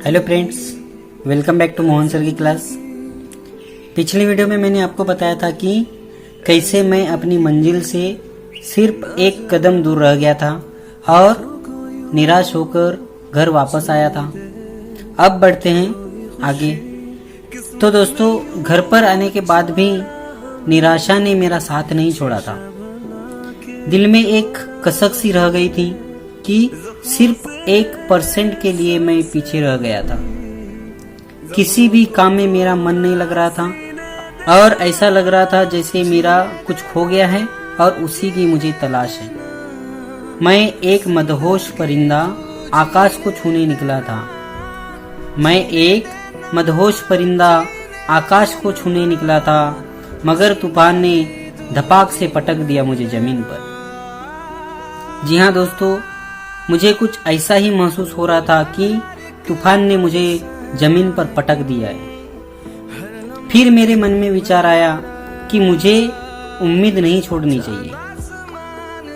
Hello friends, welcome back to Mohan sir की क्लास। पिछली वीडियो में मैंने आपको बताया था कि कैसे मैं अपनी मंजिल से सिर्फ एक कदम दूर रह गया था और निराश होकर घर वापस आया था। अब बढ़ते हैं आगे। तो दोस्तों, घर पर आने के बाद भी निराशा ने मेरा साथ नहीं छोड़ा था। दिल में एक कसक सी रह गई थी कि सिर्फ 1% के लिए मैं पीछे रह गया था। किसी भी काम में मेरा मन नहीं लग रहा था और ऐसा लग रहा था जैसे मेरा कुछ खो गया है और उसी की मुझे तलाश है। मैं एक मदहोश परिंदा आकाश को छूने निकला था। मैं एक मदहोश परिंदा आकाश को छूने निकला था, मगर तूफान ने धपाक से पटक दिया मुझे जमीन पर। जी हाँ दोस्तों, मुझे कुछ ऐसा ही महसूस हो रहा था कि तूफान ने मुझे जमीन पर पटक दिया है। फिर मेरे मन में विचार आया कि मुझे उम्मीद नहीं छोड़नी चाहिए।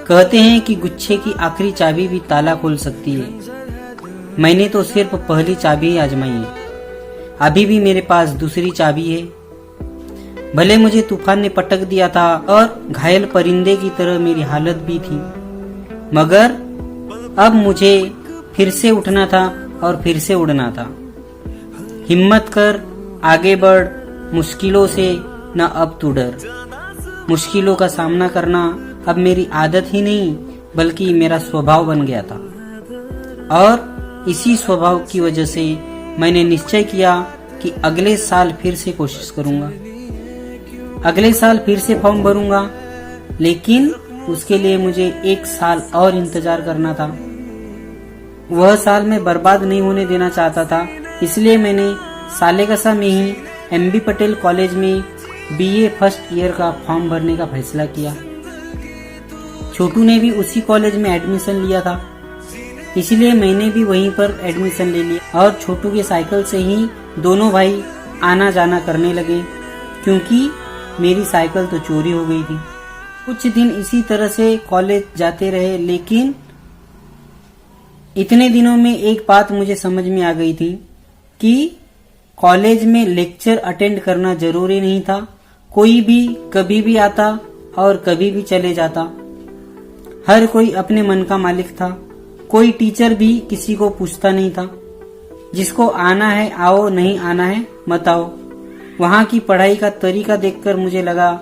कहते हैं कि गुच्छे की आखिरी चाबी भी ताला खोल सकती है। मैंने तो सिर्फ पहली चाबी आजमाई है, अभी भी मेरे पास दूसरी चाबी है। भले मुझे तूफान ने पटक दिया था और घायल परिंदे की तरह मेरी हालत भी थी, मगर अब मुझे फिर से उठना था और फिर से उड़ना था। हिम्मत कर, आगे बढ़, मुश्किलों से न अब तू डर। मुश्किलों का सामना करना अब मेरी आदत ही नहीं बल्कि मेरा स्वभाव बन गया था और इसी स्वभाव की वजह से मैंने निश्चय किया कि अगले साल फिर से कोशिश करूंगा। अगले साल फिर से फॉर्म भरूंगा, लेकिन उसके लिए मुझे 1 साल और इंतजार करना था। वह साल मैं बर्बाद नहीं होने देना चाहता था, इसलिए मैंने सालेकसा में ही MB पटेल कॉलेज में BA फर्स्ट ईयर का फॉर्म भरने का फैसला किया। छोटू ने भी उसी कॉलेज में एडमिशन लिया था, इसलिए मैंने भी वहीं पर एडमिशन ले लिया और छोटू के साइकिल से ही दोनों भाई आना जाना करने लगे, क्योंकि मेरी साइकिल तो चोरी हो गई थी। कुछ दिन इसी तरह से कॉलेज जाते रहे, लेकिन इतने दिनों में एक बात मुझे समझ में आ गई थी कि कॉलेज में लेक्चर अटेंड करना जरूरी नहीं था। कोई भी कभी भी आता और कभी भी चले जाता। हर कोई अपने मन का मालिक था। कोई टीचर भी किसी को पूछता नहीं था। जिसको आना है आओ, नहीं आना है मत आओ। वहाँ की पढ़ाई का तरीका देखकर मुझे लगा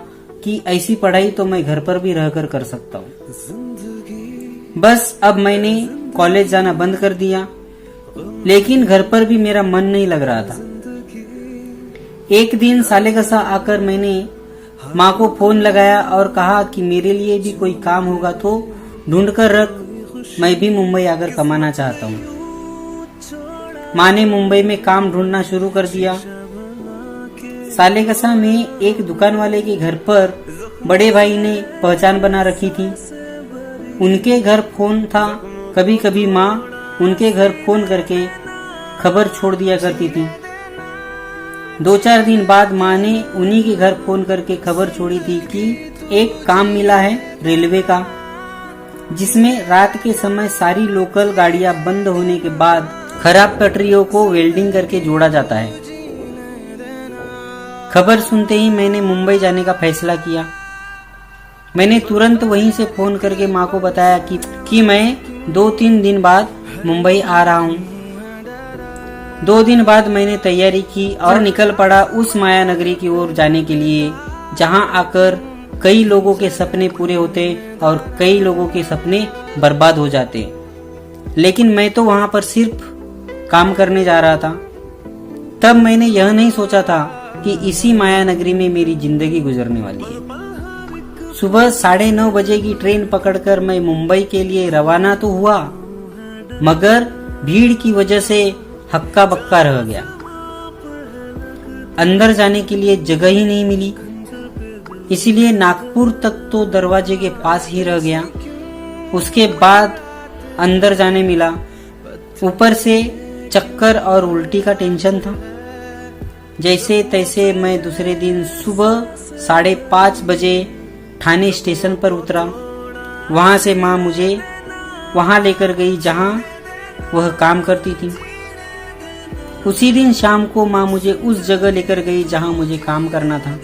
कि ऐसी पढ़ाई तो मैं घर पर भी रहकर कर सकता हूँ। बस अब मैंने कॉलेज जाना बंद कर दिया, लेकिन घर पर भी मेरा मन नहीं लग रहा था। एक दिन सालेकसा आकर मैंने माँ को फोन लगाया और कहा कि मेरे लिए भी कोई काम होगा तो ढूंढ कर रख, मैं भी मुंबई आकर कमाना चाहता हूँ। माँ ने मुंबई में काम ढूंढना शुरू कर दिया। सालेकसा में एक दुकान वाले के घर पर बड़े भाई ने पहचान बना रखी थी। उनके घर फोन था। कभी कभी माँ उनके घर फोन करके खबर छोड़ दिया करती थी। 2-4 दिन बाद माँ ने उन्हीं के घर फोन करके खबर छोड़ी थी कि एक काम मिला है रेलवे का, जिसमें रात के समय सारी लोकल गाड़ियां बंद होने के बाद खराब पटरियों को वेल्डिंग करके जोड़ा जाता है। खबर सुनते ही मैंने मुंबई जाने का फैसला किया। मैंने तुरंत वहीं से फोन करके माँ को बताया कि मैं 2-3 दिन बाद मुंबई आ रहा हूँ। 2 दिन बाद मैंने तैयारी की और निकल पड़ा उस माया नगरी की ओर जाने के लिए, जहाँ आकर कई लोगों के सपने पूरे होते और कई लोगों के सपने बर्बाद हो जाते। लेकिन मैं तो वहाँ पर सिर्फ काम करने जा रहा था। तब मैंने यह नहीं सोचा था कि इसी माया नगरी में मेरी जिंदगी गुजरने वाली है। सुबह 9:30 बजे की ट्रेन पकड़कर मैं मुंबई के लिए रवाना तो हुआ, मगर भीड़ की वजह से हक्का बक्का रह गया। अंदर जाने के लिए जगह ही नहीं मिली, इसीलिए नागपुर तक तो दरवाजे के पास ही रह गया। उसके बाद अंदर जाने मिला। ऊपर से चक्कर और उल्टी का टेंशन था। जैसे तैसे मैं दूसरे दिन सुबह 5:30 बजे ठाणे स्टेशन पर उतरा। वहां से माँ मुझे वहां लेकर गई जहां वह काम करती थी। उसी दिन शाम को माँ मुझे उस जगह लेकर गई जहाँ मुझे काम करना था।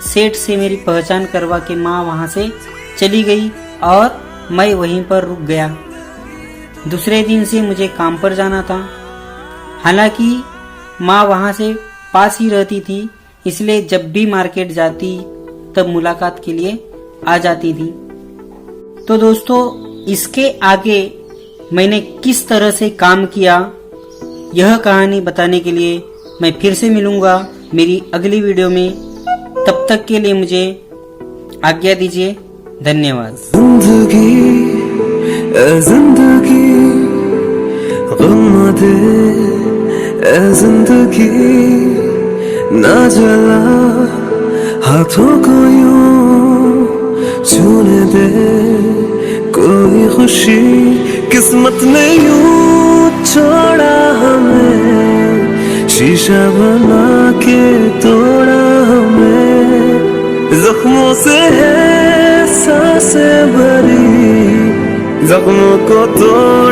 सेठ से मेरी पहचान करवा के माँ वहाँ से चली गई और मैं वहीं पर रुक गया। दूसरे दिन से मुझे काम पर जाना था। हालांकि माँ वहाँ से पास ही रहती थी, इसलिए जब भी मार्केट जाती तब मुलाकात के लिए आ जाती थी। तो दोस्तों, इसके आगे मैंने किस तरह से काम किया, यह कहानी बताने के लिए मैं फिर से मिलूंगा मेरी अगली वीडियो में। तब तक के लिए मुझे आज्ञा दीजिए। धन्यवाद। जिंदगी गम दे, जिंदगी ना जला, हाथों को यूं छूने दे। कोई खुशी किस्मत ने यूं छोड़ा हमें, शीशा बना के तोड़ा हमें। जख्मों से है सांसें भरी, जख्मों को तोड़